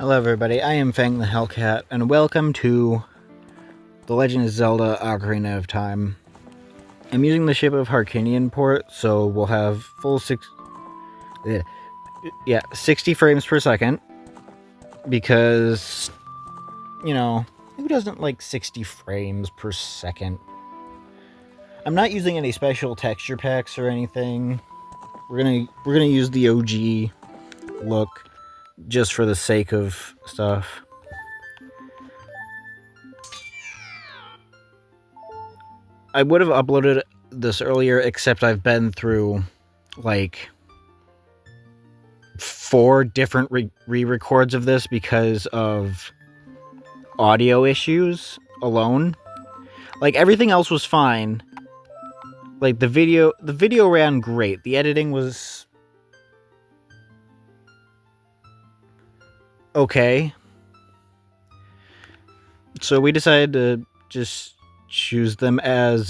Hello everybody, I am Fang the Hellcat, and welcome to The Legend of Zelda Ocarina of Time. I'm using the ship of Harkinian port, so we'll have full 60 frames per second, because, you know, who doesn't like 60 frames per second? I'm not using any special texture packs or anything. We're gonna use the OG look just for the sake of stuff. I would have uploaded this earlier, except I've been through like 4 different re-records of this because of audio issues alone. Like, everything else was fine. Like, the video ran great. The editing was okay. So we decided to just choose them as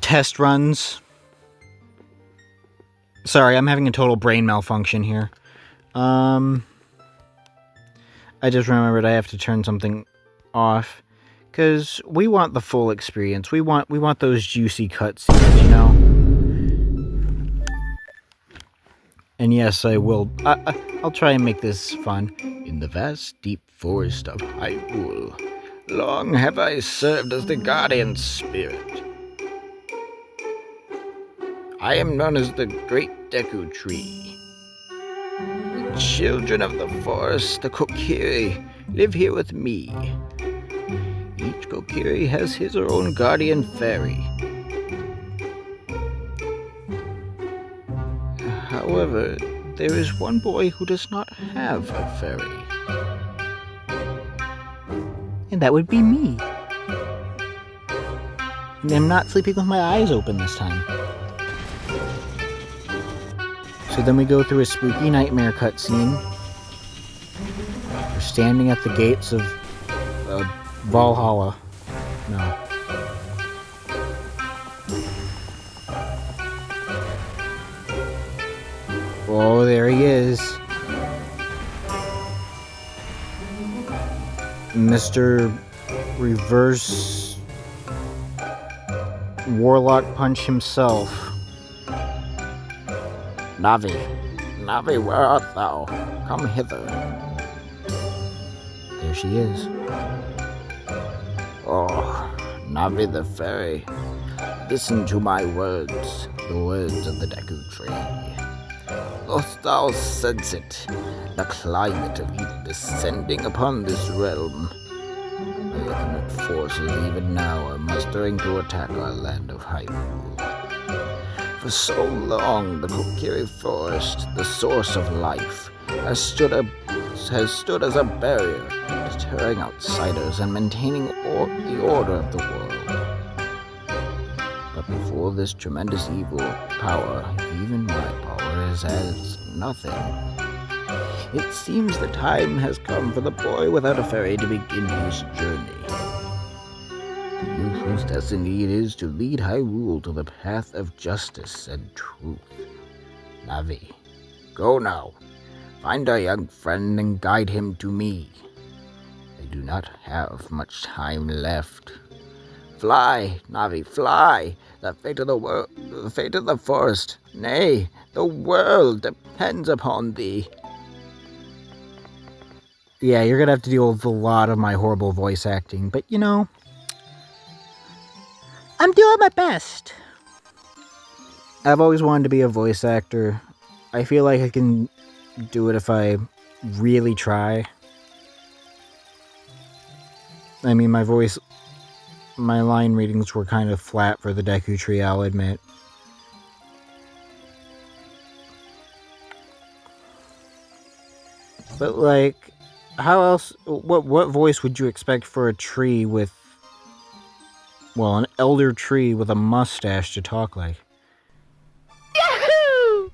test runs. Sorry, I'm having a total brain malfunction here. I just remembered I have to turn something off, because we want the full experience. We want those juicy cutscenes, you know? And yes, I will. I'll try and make this fun. In the vast, deep forest of Hyrule, long have I served as the guardian spirit. I am known as the Great Deku Tree. The children of the forest, the Kokiri, live here with me. Each Kokiri has his or own guardian fairy. However, there is one boy who does not have a fairy. And that would be me. And I'm not sleeping with my eyes open this time. So then we go through a spooky nightmare cutscene. We're standing at the gates of Valhalla. No. Oh, there he is. Mr. Reverse Warlock Punch himself. Navi, where art thou? Come hither. There she is. Oh, Navi the fairy, listen to my words, the words of the Deku Tree. Dost thou sense it, the climate of evil descending upon this realm? Malevolent forces even now are mustering to attack our land of Hyrule. For so long, the Kokiri Forest, the source of life, has stood as a barrier, deterring outsiders and maintaining the order of the world. But before this tremendous evil power, even my power is as nothing. It seems the time has come for the boy without a fairy to begin his journey. The youth whose destiny it is to lead Hyrule to the path of justice and truth. Navi, go now. Find our young friend and guide him to me. I do not have much time left. Fly, Navi, fly! The fate of the world, the fate of the forest, nay, the world depends upon thee. Yeah, you're gonna have to deal with a lot of my horrible voice acting, but you know, I'm doing my best. I've always wanted to be a voice actor. I feel like I can do it if I really try. I mean, my line readings were kind of flat for the Deku Tree, I'll admit. But like, how else, what voice would you expect for a tree with, well, an elder tree with a mustache to talk like? Yahoo!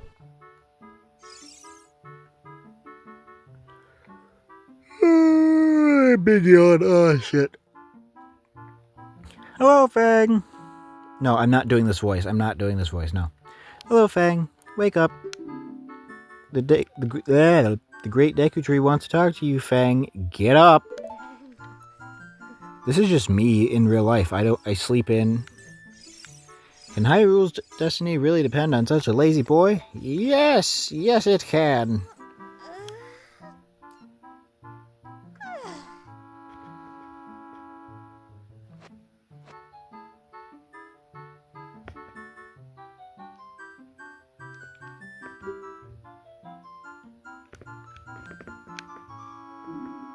Big yawn, oh shit. Hello, Fang. No, I'm not doing this voice. No. Hello, Fang. Wake up. The Great Deku Tree wants to talk to you, Fang. Get up. This is just me in real life. I sleep in. Can Hyrule's destiny really depend on such a lazy boy? Yes, it can.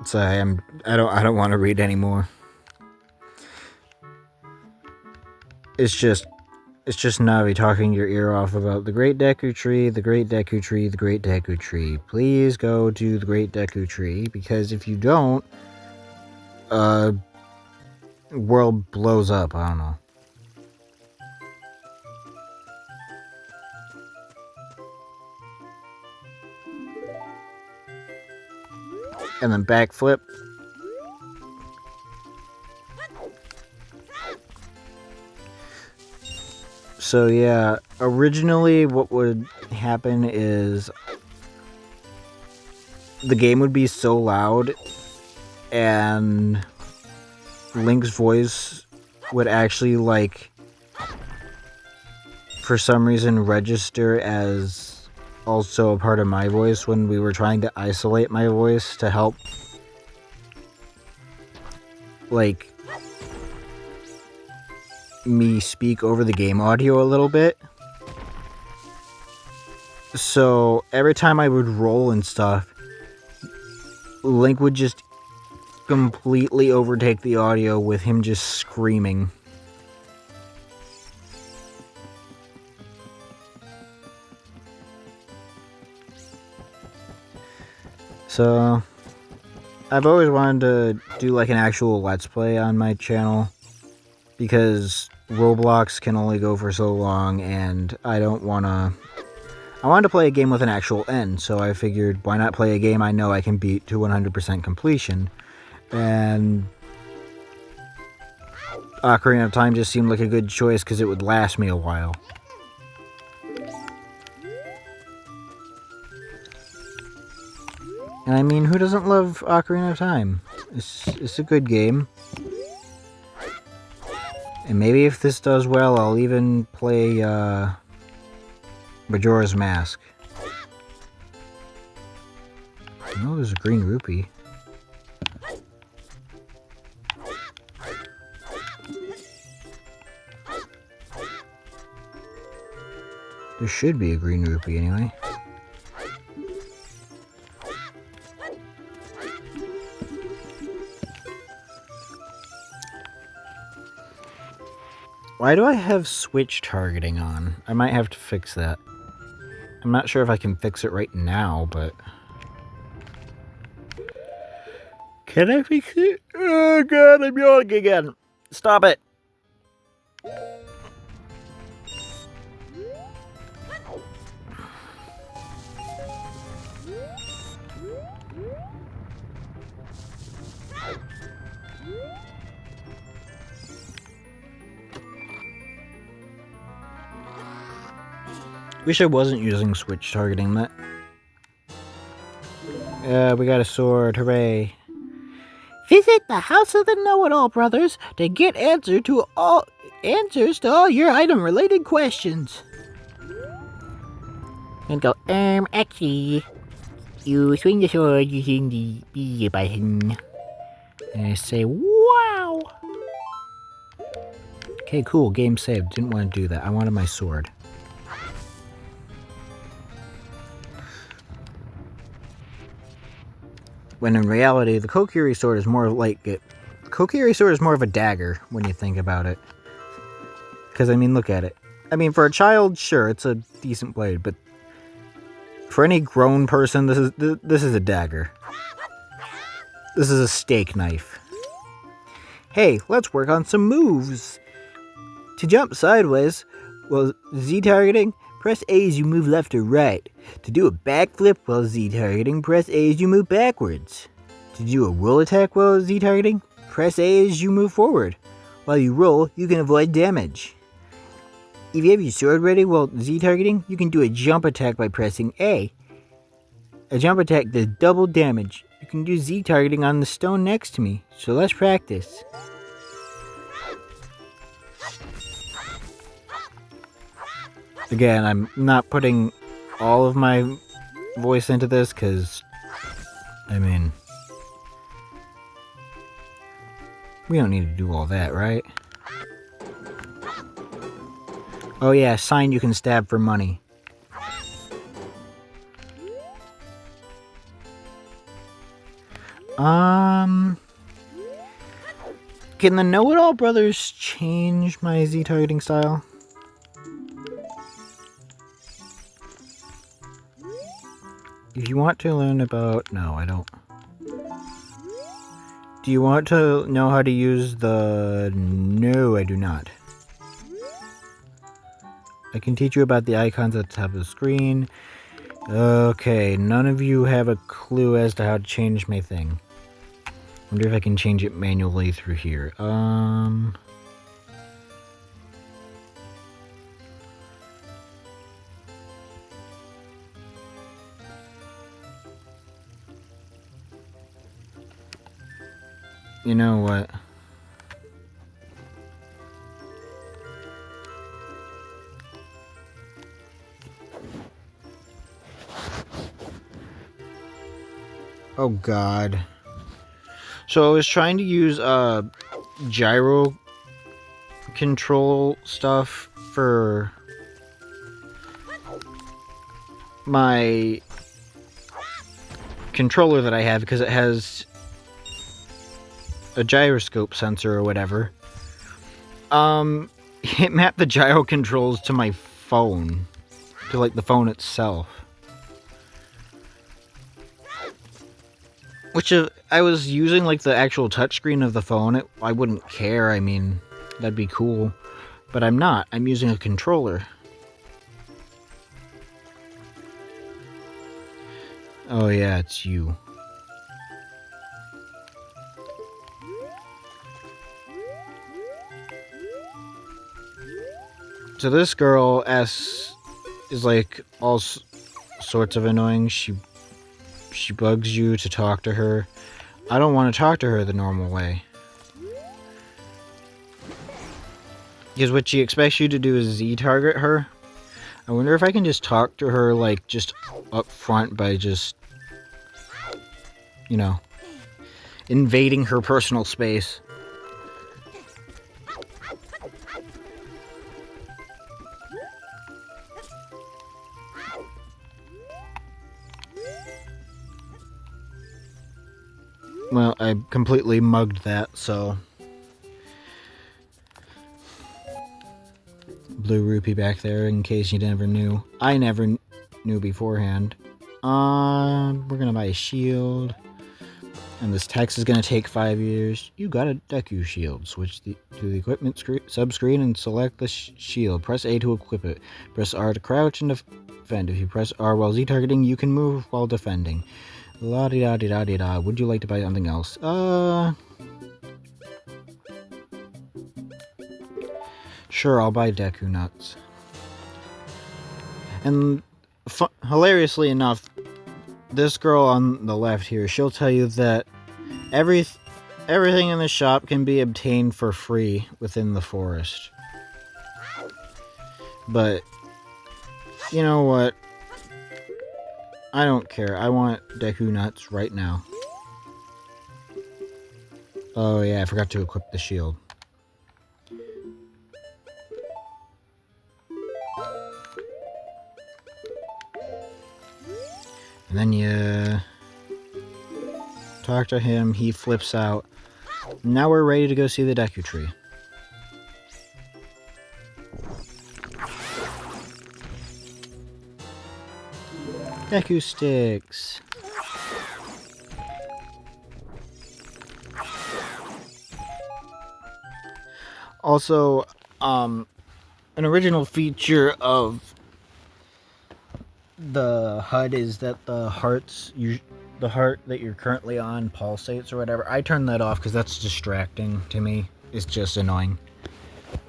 Sorry, I don't want to read anymore. It's just Navi talking your ear off about the Great Deku Tree, the Great Deku Tree, the Great Deku Tree. Please go to the Great Deku Tree, because if you don't, world blows up. I don't know. And then backflip. So yeah, originally what would happen is the game would be so loud and Link's voice would actually, like, for some reason register as also a part of my voice when we were trying to isolate my voice to help, like, me speak over the game audio a little bit. So every time I would roll and stuff, Link would just completely overtake the audio with him just screaming. So I've always wanted to do like an actual Let's Play on my channel, because Roblox can only go for so long, and I wanted to play a game with an actual end, so I figured, why not play a game I know I can beat to 100% completion? And Ocarina of Time just seemed like a good choice because it would last me a while. And I mean, who doesn't love Ocarina of Time? It's a good game. And maybe if this does well, I'll even play Majora's Mask. Oh, there's a green rupee. There should be a green rupee anyway. Why do I have switch targeting on? I might have to fix that. I'm not sure if I can fix it right now, but... Can I fix it? Oh god, I'm yawning again. Stop it. Wish I wasn't using switch targeting that. We got a sword, hooray. Visit the House of the Know-It-All Brothers to get answers to all your item-related questions. And go, actually, you swing the sword using the B button. And I say, wow! Okay, cool, game saved. Didn't want to do that. I wanted my sword. When in reality, the Kokiri sword is more like it. The Kokiri sword is more of a dagger when you think about it. Because, I mean, look at it. I mean, for a child, sure, it's a decent blade, but for any grown person, this is a dagger. This is a steak knife. Hey, let's work on some moves. To jump sideways, well, Z targeting, press A as you move left or right. To do a backflip while Z targeting, press A as you move backwards. To do a roll attack while Z targeting, press A as you move forward. While you roll, you can avoid damage. If you have your sword ready while Z targeting, you can do a jump attack by pressing A. A jump attack does double damage. You can do Z targeting on the stone next to me, so let's practice. Again, I'm not putting all of my voice into this because, I mean, we don't need to do all that, right? Oh yeah, sign you can stab for money. Can the Know-It-All Brothers change my Z targeting style? If you want to learn about... No, I don't. Do you want to know how to use the... No, I do not. I can teach you about the icons at the top of the screen. Okay, none of you have a clue as to how to change my thing. Wonder if I can change it manually through here. You know what? Oh god. So I was trying to use gyro control stuff for my controller that I have because it has a gyroscope sensor or whatever. It mapped the gyro controls to my phone, to like the phone itself. Which if I was using like the actual touchscreen of the phone, I wouldn't care. I mean, that'd be cool. But I'm not. I'm using a controller. Oh yeah, it's you. So this girl is like all sorts of annoying. She bugs you to talk to her. I don't want to talk to her the normal way. Because what she expects you to do is Z-target her. I wonder if I can just talk to her, like, just up front by just, you know, invading her personal space. Well, I completely mugged that, so... Blue rupee back there, in case you never knew. I never knew beforehand. We're gonna buy a shield. And this text is gonna take 5 years. You got a Deku shield. Switch to the equipment sub-screen and select the shield. Press A to equip it. Press R to crouch and defend. If you press R while Z-targeting, you can move while defending. La-di-da-di-da-di-da. Would you like to buy something else? Sure, I'll buy Deku nuts. And hilariously enough, this girl on the left here, she'll tell you that everything in the shop can be obtained for free within the forest. But, you know what? I don't care. I want Deku nuts right now. Oh yeah, I forgot to equip the shield. And then you talk to him, he flips out. Now we're ready to go see the Deku tree. Deku sticks. Also, an original feature of the HUD is that the heart that you're currently on pulsates or whatever. I turn that off because that's distracting to me. It's just annoying.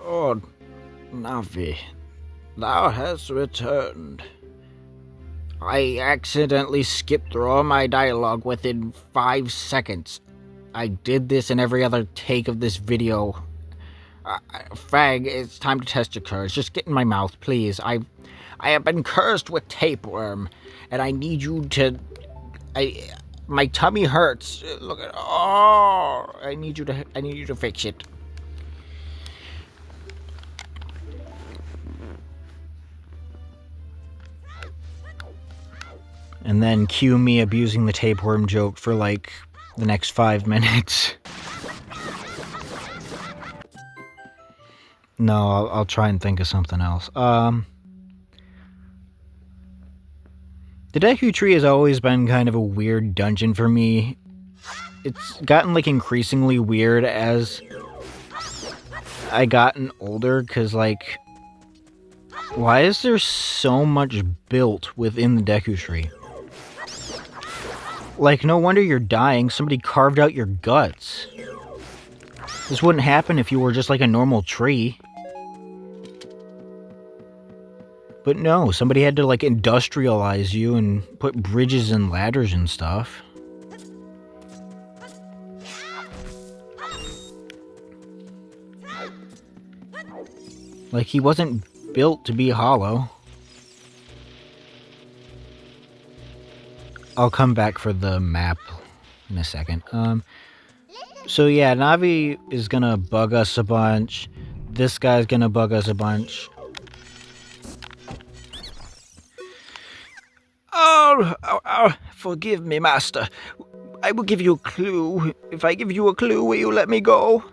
Oh, Navi, thou hast returned. I accidentally skipped through all my dialogue within 5 seconds. I did this in every other take of this video. Fag, it's time to test your courage. Just get in my mouth, please. I have been cursed with tapeworm, and I need you to... my tummy hurts. Look at... Oh! I need you to fix it. And then cue me abusing the tapeworm joke for like the next 5 minutes. No, I'll try and think of something else. The Deku Tree has always been kind of a weird dungeon for me. It's gotten like increasingly weird as I gotten older, because like, why is there so much built within the Deku Tree? Like, no wonder you're dying. Somebody carved out your guts. This wouldn't happen if you were just like a normal tree. But no, somebody had to like industrialize you and put bridges and ladders and stuff. Like, he wasn't built to be hollow. I'll come back for the map in a second. So yeah, Navi is gonna bug us a bunch. This guy's gonna bug us a bunch. Oh, forgive me, master. I will give you a clue. If I give you a clue, will you let me go?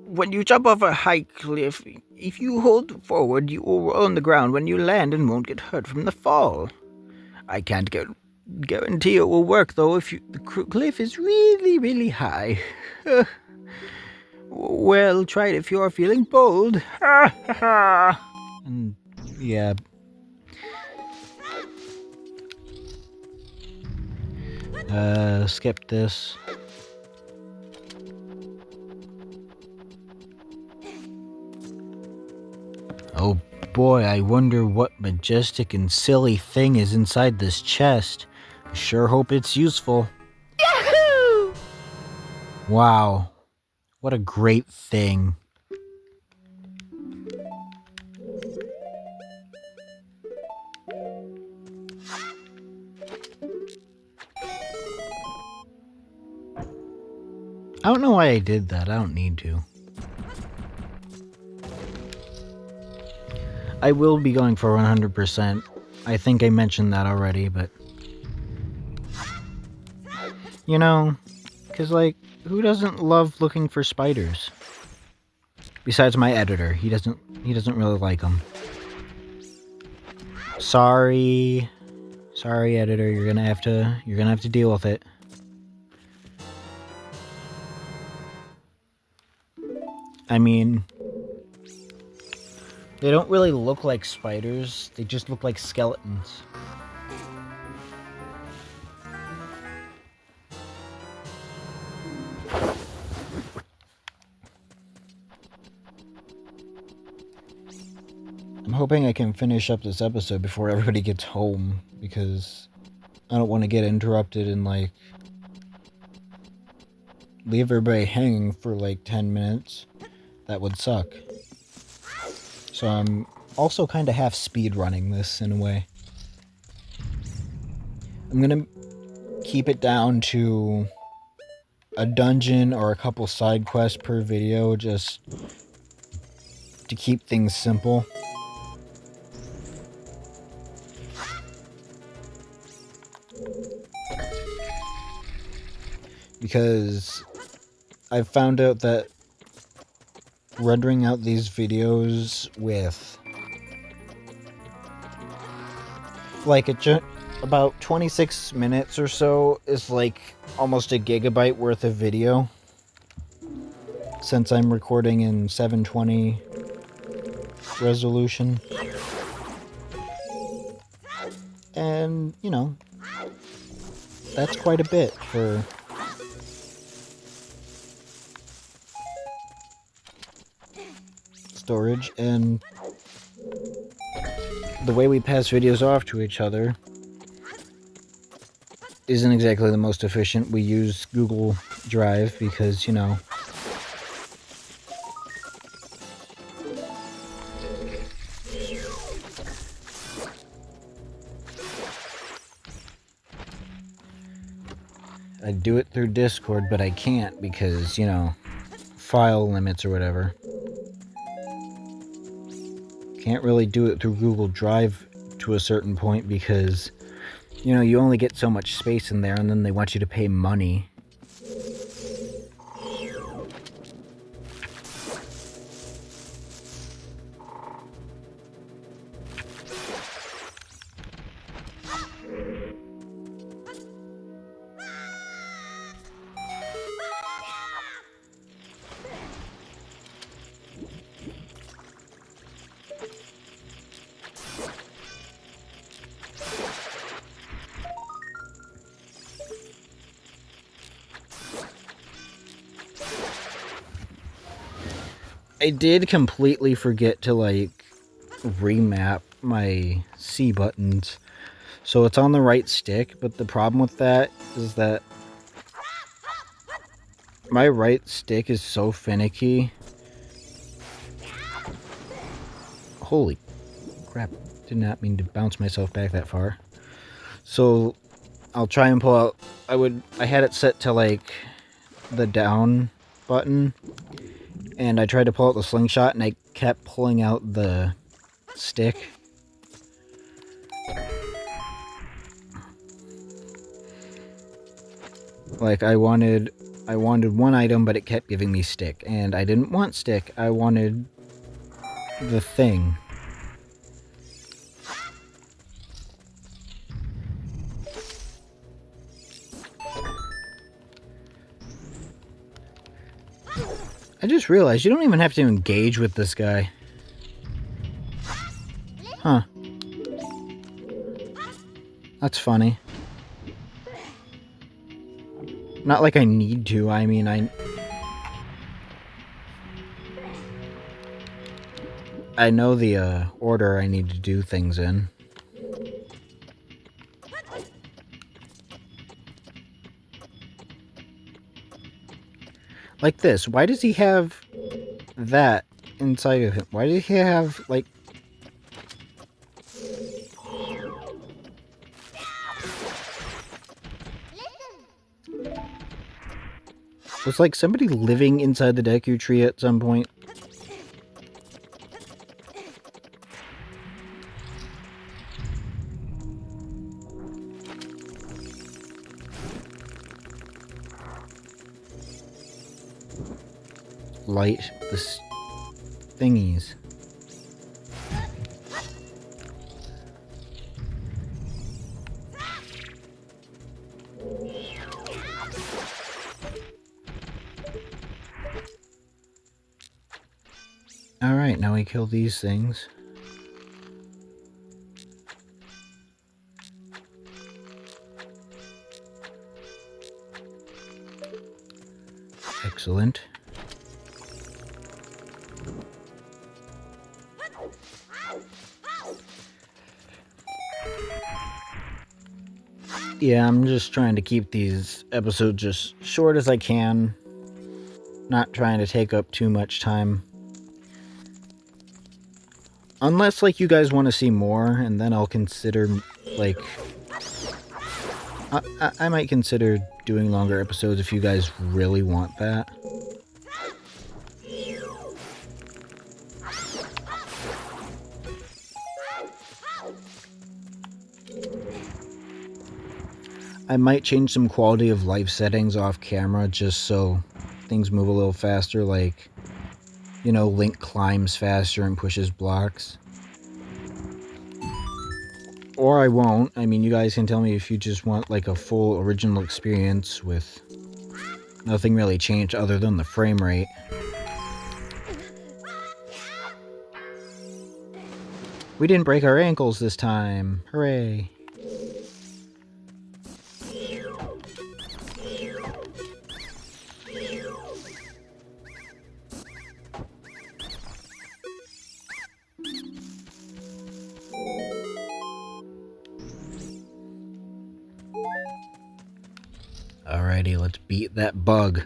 When you jump off a high cliff, if you hold forward, you will roll on the ground when you land and won't get hurt from the fall. I can't guarantee it will work, though, if the cliff is really, really high. Well, try it if you're feeling bold. And, yeah. Skip this. Oh boy, I wonder what majestic and silly thing is inside this chest. I sure hope it's useful. Yahoo! Wow, what a great thing. I don't know why I did that. I don't need to. I will be going for 100%. I think I mentioned that already, but... You know, because, like, who doesn't love looking for spiders? Besides my editor. He doesn't really like them. Sorry. Sorry, editor. You're gonna have to deal with it. I mean, they don't really look like spiders, they just look like skeletons. I'm hoping I can finish up this episode before everybody gets home, because I don't want to get interrupted and, like, leave everybody hanging for, like, 10 minutes. That would suck. So I'm also kind of half speed running this in a way. I'm gonna keep it down to a dungeon or a couple side quests per video, just to keep things simple. Because I've found out that rendering out these videos with like about 26 minutes or so is like almost a gigabyte worth of video, since I'm recording in 720 resolution. And, you know, that's quite a bit for storage. And the way we pass videos off to each other isn't exactly the most efficient. We use Google Drive because, you know, I do it through Discord, but I can't because, you know, file limits or whatever. Can't really do it through Google Drive to a certain point because, you know, you only get so much space in there and then they want you to pay money. I did completely forget to, like, remap my C buttons. So it's on the right stick, but the problem with that is that my right stick is so finicky. Holy crap, did not mean to bounce myself back that far. So I'll try and pull out, I had it set to, like, the down button, and I tried to pull out the slingshot and I kept pulling out the stick. Like, I wanted one item, but it kept giving me stick, and I didn't want stick. I wanted the thing. I just realized you don't even have to engage with this guy. Huh. That's funny. Not like I need to, I mean, I know the order I need to do things in. Like this. Why does he have that inside of him? Why does he have, like... Was, like, somebody living inside the Deku Tree at some point? Light the thingies. Alright, now we kill these things. Excellent. Yeah, I'm just trying to keep these episodes as short as I can. Not trying to take up too much time. Unless, like, you guys want to see more, and then I'll consider, like... I might consider doing longer episodes if you guys really want that. I might change some quality of life settings off camera just so things move a little faster, like, you know, Link climbs faster and pushes blocks. Or I won't. I mean, you guys can tell me if you just want, like, a full original experience with nothing really changed other than the frame rate. We didn't break our ankles this time. Hooray. Alrighty, let's beat that bug.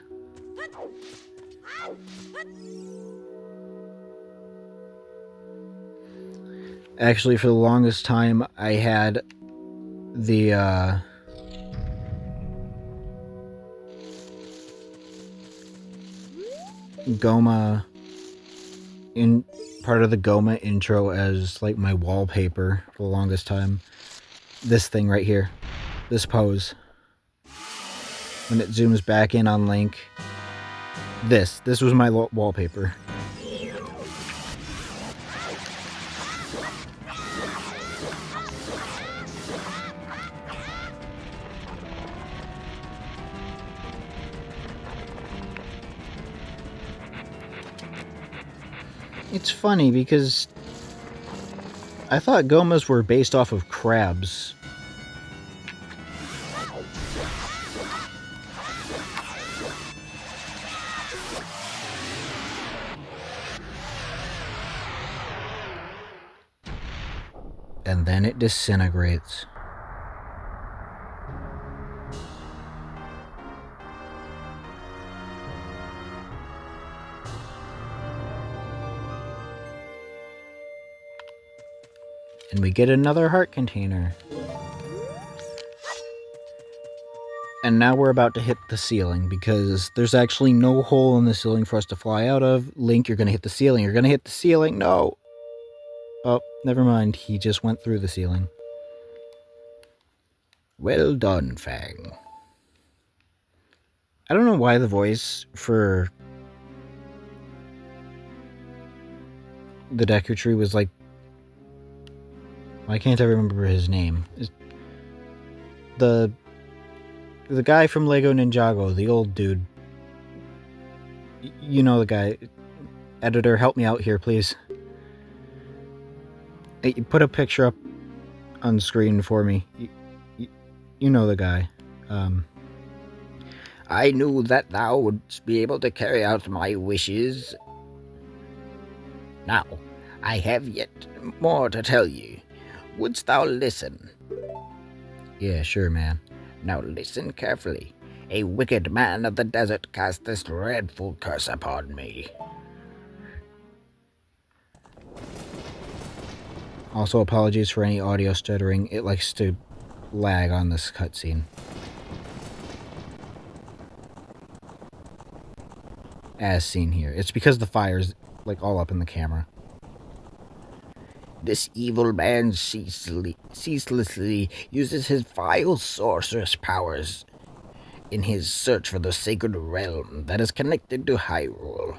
Actually, for the longest time, I had the, Goma in part of the Goma intro as like my wallpaper for the longest time. This thing right here. This pose. When it zooms back in on Link. This was my wallpaper. It's funny because I thought Gomas were based off of crabs. And then it disintegrates. And we get another heart container. And now we're about to hit the ceiling because there's actually no hole in the ceiling for us to fly out of. Link, you're gonna hit the ceiling. You're gonna hit the ceiling. No. Oh, never mind. He just went through the ceiling. Well done, Fang. I don't know why the voice for the Deku Tree was like... Why can't I remember his name? The guy from Lego Ninjago, the old dude. You know the guy. Editor, help me out here, please. Hey, put a picture up on screen for me. You know the guy. I knew that thou wouldst be able to carry out my wishes. Now, I have yet more to tell you. Wouldst thou listen? Yeah, sure, man. Now listen carefully. A wicked man of the desert cast this dreadful curse upon me. Also, apologies for any audio stuttering. It likes to lag on this cutscene. As seen here. It's because the fire's like all up in the camera. This evil man ceaselessly uses his vile sorceress powers in his search for the sacred realm that is connected to Hyrule.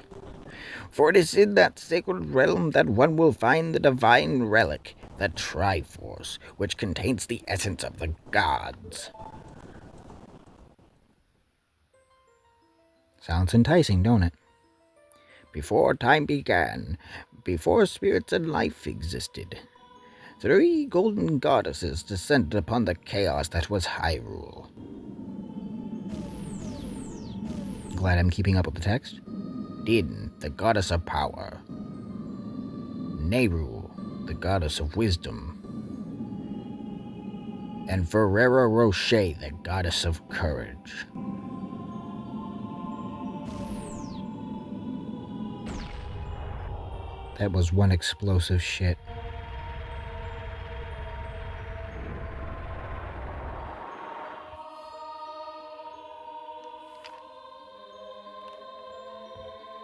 For it is in that sacred realm that one will find the divine relic, the Triforce, which contains the essence of the gods. Sounds enticing, don't it? Before time began, before spirits and life existed, 3 golden goddesses descended upon the chaos that was Hyrule. Glad I'm keeping up with the text. Din, the goddess of power. Nehru, the goddess of wisdom. And Ferrera Rocher, the goddess of courage. That was one explosive shit.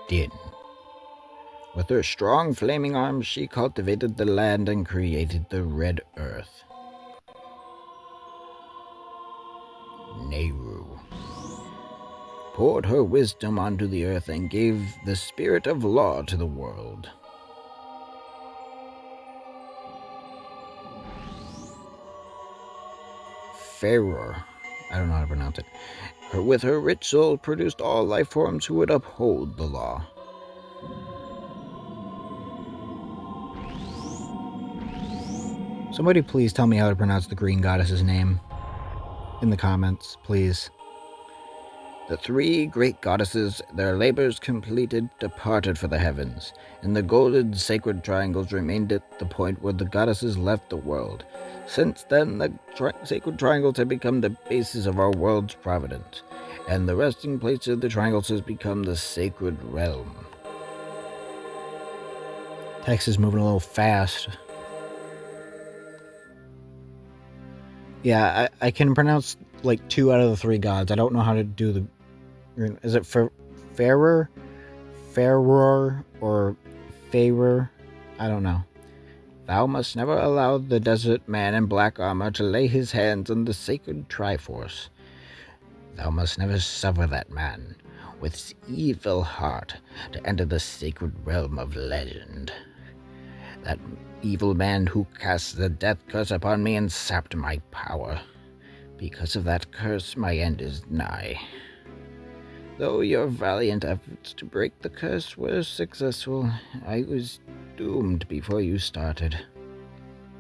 Din. With her strong flaming arms, she cultivated the land and created the Red Earth. Nehru poured her wisdom onto the earth and gave the spirit of law to the world. Ferrer, I don't know how to pronounce it, with her rich soul produced all life forms who would uphold the law. Somebody please tell me how to pronounce the green goddess's name in the comments, please. The three great goddesses, their labors completed, departed for the heavens, and the golden sacred triangles remained at the point where the goddesses left the world. Since then, the sacred triangles have become the basis of our world's providence, and the resting place of the triangles has become the sacred realm. Text is moving a little fast. Yeah, I can pronounce like 2 out of the 3 gods. I don't know how to do the... Is it Fairer, or Fairer? I don't know. Thou must never allow the desert man in black armor to lay his hands on the sacred Triforce. Thou must never suffer that man, with his evil heart, to enter the sacred realm of legend. That evil man who cast the death curse upon me and sapped my power. Because of that curse, my end is nigh. Though your valiant efforts to break the curse were successful, I was doomed before you started.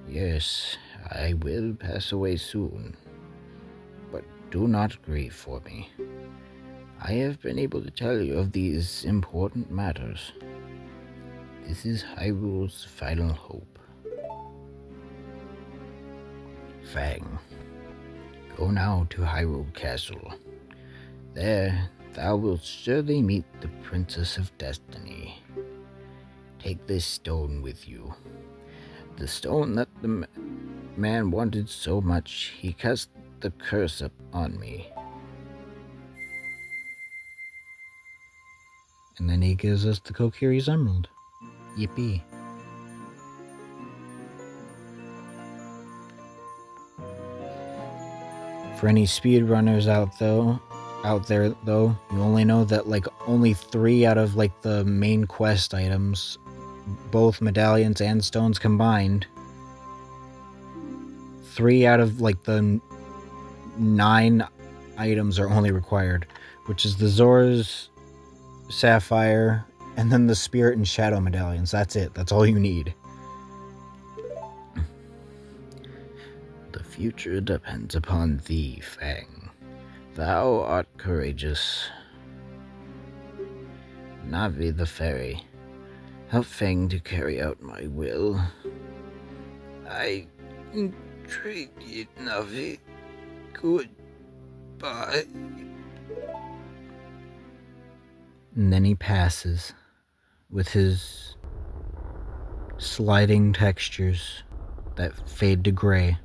Yes, I will pass away soon, but do not grieve for me. I have been able to tell you of these important matters. This is Hyrule's final hope. Fang, go now to Hyrule Castle. There, thou wilt surely meet the Princess of Destiny. Take this stone with you. The stone that the man wanted so much, he cast the curse upon me. And then he gives us the Kokiri's Emerald. Yippee. For any speedrunners out there, you only know that like only 3 out of like the main quest items, both medallions and stones combined, 3 out of like the 9 items are only required, which is the Zora's Sapphire, and then the Spirit and Shadow medallions. That's it. That's all you need. The future depends upon thee, Fang. Thou art courageous. Navi the fairy, help Fang to carry out my will. I entreat you, Navi. Goodbye. And then he passes with his sliding textures that fade to gray.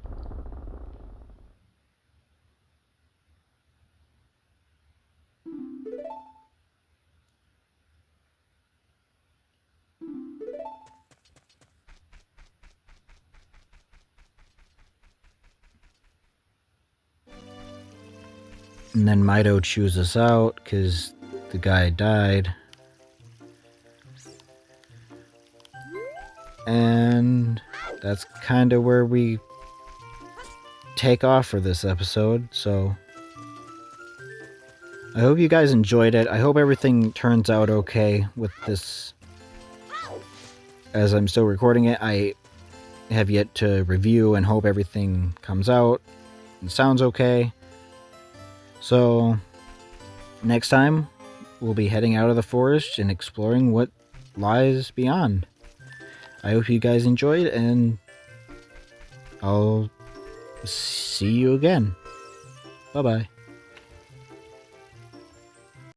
And then Mido chews us out because the guy died. And that's kind of where we take off for this episode. So I hope you guys enjoyed it. I hope everything turns out okay with this. As I'm still recording it, I have yet to review and hope everything comes out and sounds okay. So next time, we'll be heading out of the forest and exploring what lies beyond. I hope you guys enjoyed, and I'll see you again. Bye-bye.